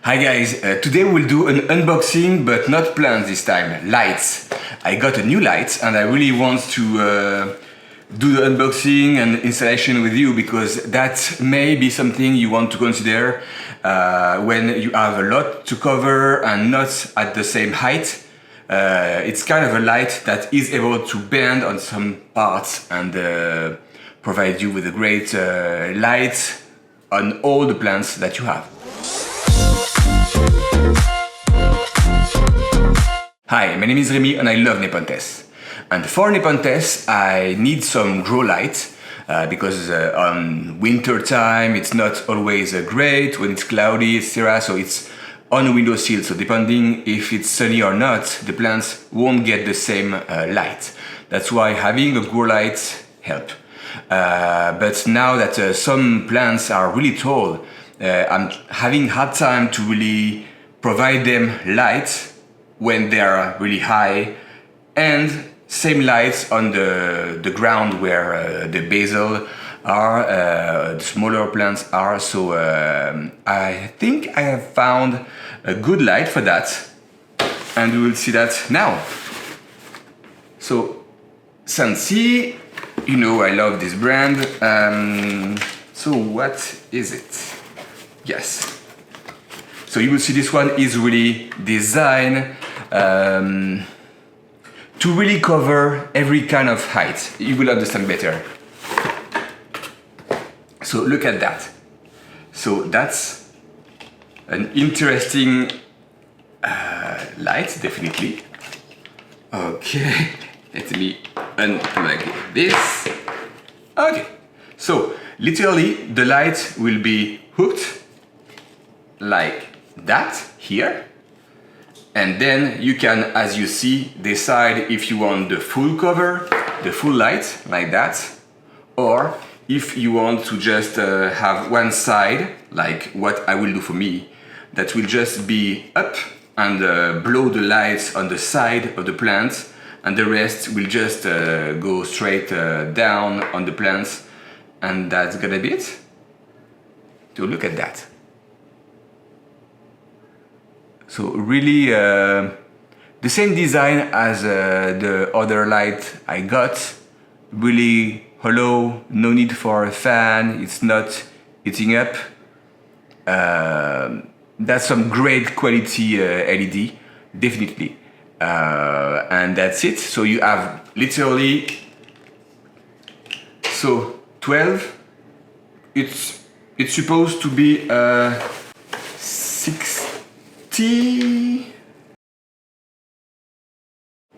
Hi guys, today we'll do an unboxing but not plants this time, lights. I got a new light and I really want to do the unboxing and installation with you because that may be something you want to consider when you have a lot to cover and not at the same height. It's kind of a light that is able to bend on some parts and provide you with a great light on all the plants that you have. Hi, my name is Remy and I love Nepenthes. And for Nepenthes I need some grow light because on winter time it's not always great when it's cloudy, etc. So it's on a windowsill, so depending if it's sunny or not, the plants won't get the same light. That's why having a grow light helps. But now that some plants are really tall, I'm having hard time to really provide them light when they are really high, and same lights on the ground where the basil are, the smaller plants are. So I think I have found a good light for that, and we will see that now. So Sansi, you know I love this brand. So what is it? Yes. So you will see this one is really designed to really cover every kind of height. You will understand better. So look at that. So that's an interesting light, definitely. Okay, let me unplug this. Okay, so literally the light will be hooked like that here. And then you can, as you see, decide if you want the full cover, the full light, like that, or if you want to just have one side, like what I will do for me, that will just be up and blow the lights on the side of the plant, and the rest will just go straight down on the plants, and that's gonna be it. So look at that. So really the same design as the other light I got. Really hollow, no need for a fan, it's not heating up. That's some great quality LED, definitely. And that's it. So you have literally 12. It's supposed to be 60.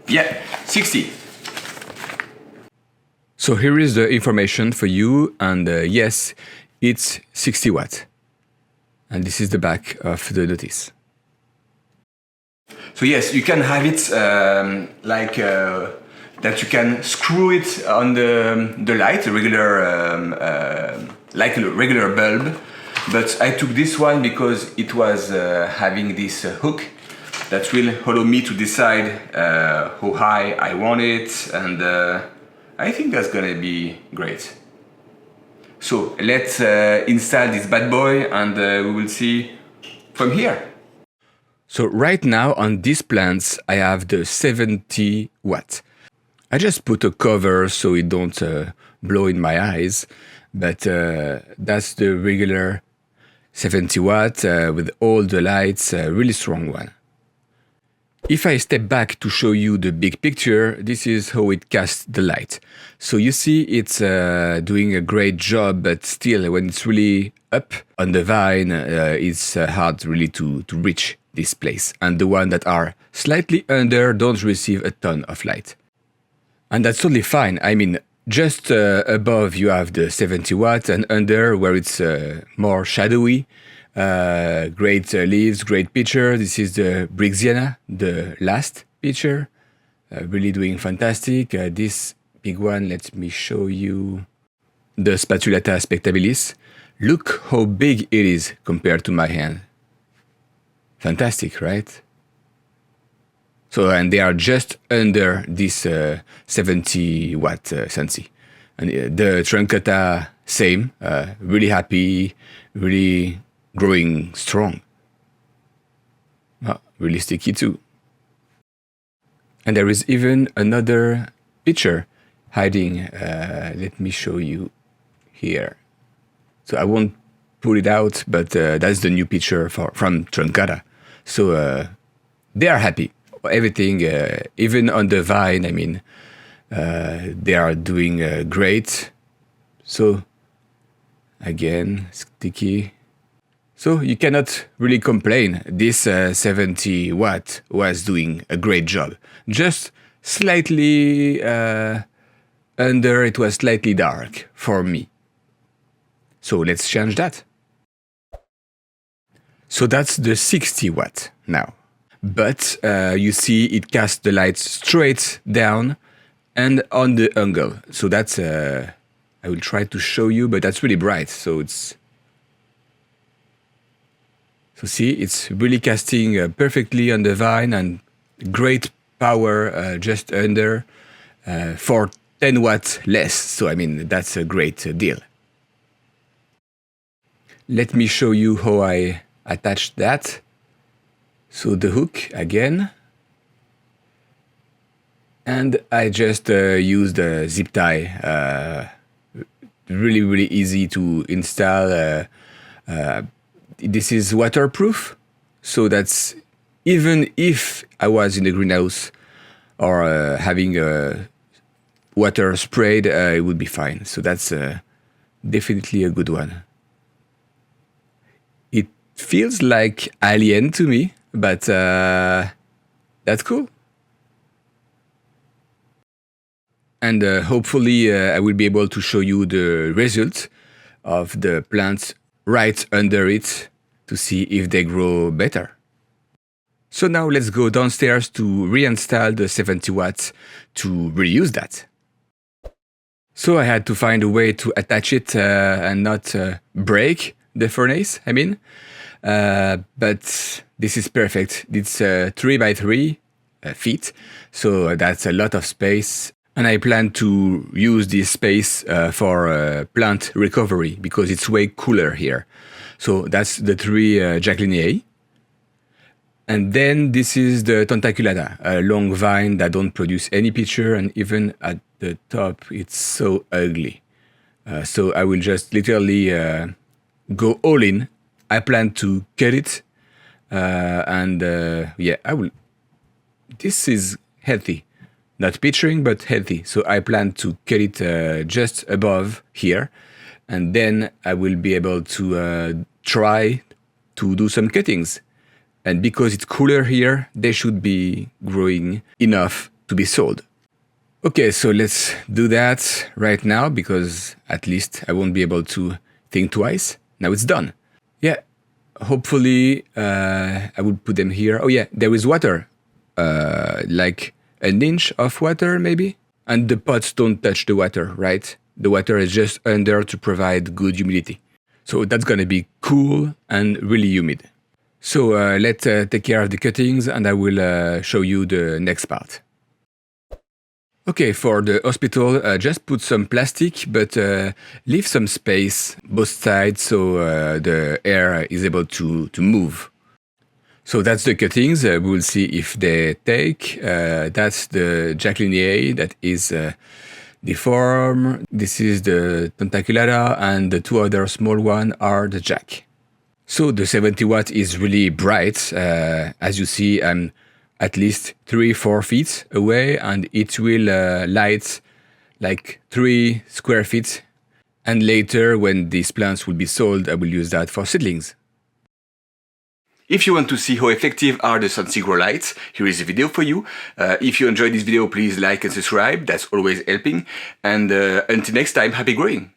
Yeah, 60. So here is the information for you, and yes, it's 60 watts. And this is the back of the notice. So yes, you can have it like that you can screw it on the light, a regular like a regular bulb. But I took this one because it was having this hook that will allow me to decide how high I want it, and I think that's gonna be great. So let's install this bad boy, and we will see from here. So right now on these plants I have the 70 watt. I just put a cover so it don't blow in my eyes, but that's the regular 70 watt with all the lights, really strong one. If I step back to show you the big picture, this is how it casts the light. So you see it's doing a great job, but still when it's really up on the vine, it's hard really to reach this place. And the ones that are slightly under don't receive a ton of light. And that's totally fine. I mean, just above you have the 70 watt, and under where it's more shadowy, great leaves, great picture. This is the Brixiana, the last picture, really doing fantastic. This big one, let me show you the Spatulata spectabilis. Look how big it is compared to my hand. Fantastic, right? So, and they are just under this 70 watt Sansi. And the Truncata, same, really happy, really growing strong. really sticky too. And there is even another picture hiding. Let me show you here. So I won't pull it out, but that's the new picture from Truncata. So they are happy. Everything, even on the vine, I mean, they are doing great. So again, sticky. So you cannot really complain. This 70 watt was doing a great job. Just slightly under, it was slightly dark for me. So let's change that. So that's the 60 watt now. But you see it casts the light straight down and on the angle. So that's, I will try to show you, but that's really bright. So it's, so see, it's really casting perfectly on the vine and great power just under for 10 watts less. So I mean, that's a great deal. Let me show you how I attach that. So the hook again. And I just used a zip tie. Really easy to install. This is waterproof. So that's even if I was in the greenhouse or having water sprayed, it would be fine. So that's definitely a good one. It feels like alien to me, but that's cool. And hopefully I will be able to show you the result of the plants right under it to see if they grow better. So now let's go downstairs to reinstall the 70 watts to reuse that. So I had to find a way to attach it and not break the furnace, I mean. But this is perfect. It's 3 by 3 feet, so that's a lot of space. And I plan to use this space for plant recovery because it's way cooler here. So that's the 3 Jacquelineae. And then this is the Tentaculata, a long vine that don't produce any picture, and even at the top it's so ugly. So I will just literally go all in. I plan to cut it, and yeah, I will. This is healthy, not picturing, but healthy. So I plan to cut it just above here, and then I will be able to try to do some cuttings. And because it's cooler here, they should be growing enough to be sold. Okay, so let's do that right now because at least I won't be able to think twice. Now it's done. Yeah, hopefully I will put them here. Oh yeah, there is water, like an inch of water maybe. And the pots don't touch the water, right? The water is just under to provide good humidity. So that's gonna be cool and really humid. So let's take care of the cuttings and I will show you the next part. Okay, for the hospital, just put some plastic, but leave some space both sides so the air is able to move. So that's the cuttings. We will see if they take. That's the Jacquelineae that is deformed. This is the Tentaculata, and the 2 other small ones are the Jack. So the 70 watt is really bright. As you see, I'm at least 3-4 feet away, and it will light like 3 square feet. And later, when these plants will be sold, I will use that for seedlings. If you want to see how effective are the Sansi grow lights, here is a video for you. If you enjoyed this video, please like and subscribe. That's always helping. And until next time, happy growing!